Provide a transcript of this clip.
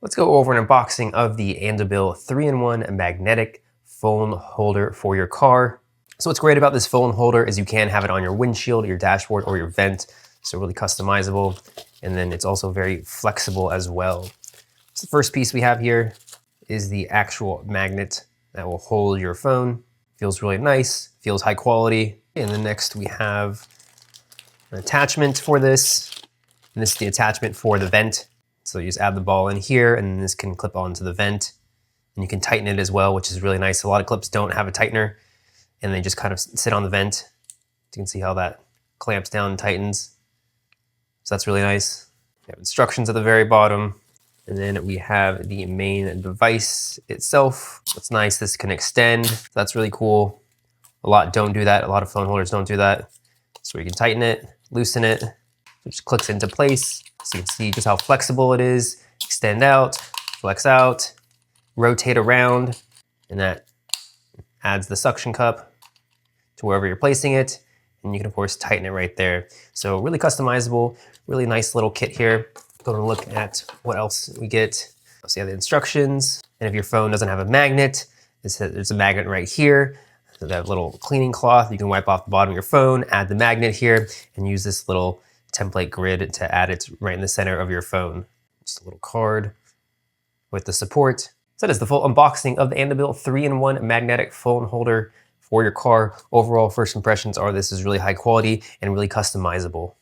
Let's go over an unboxing of the Andobil 3-in-1 magnetic phone holder for your car. So what's great about this phone holder is you can have it on your windshield, your dashboard, or your vent. So really customizable. And then it's also very flexible as well. So the first piece we have here is the actual magnet that will hold your phone. Feels really nice, feels high quality. And then next we have an attachment for this. And this is the attachment for the vent. So you just add the ball in here and this can clip onto the vent. And you can tighten it as well, which is really nice. A lot of clips don't have a tightener and they just kind of sit on the vent. You can see how that clamps down and tightens. So that's really nice. We have instructions at the very bottom. And then we have the main device itself. What's nice, this can extend. So that's really cool. A lot don't do that. A lot of phone holders don't do that. So you can tighten it, loosen it. It just clicks into place. So you can see just how flexible it is. Extend out, flex out, rotate around, and that adds the suction cup to wherever you're placing it. And you can of course tighten it right there. So really customizable, really nice little kit here. Going to look at what else we get. So you have the instructions. And if your phone doesn't have a magnet, there's a magnet right here. So that little cleaning cloth, you can wipe off the bottom of your phone, add the magnet here, and use this little template grid to add it right in the center of your phone. Just a little card with the support. So that is the full unboxing of the Andobil 3-in-1 magnetic phone holder for your car. Overall, first impressions are this is really high quality and really customizable.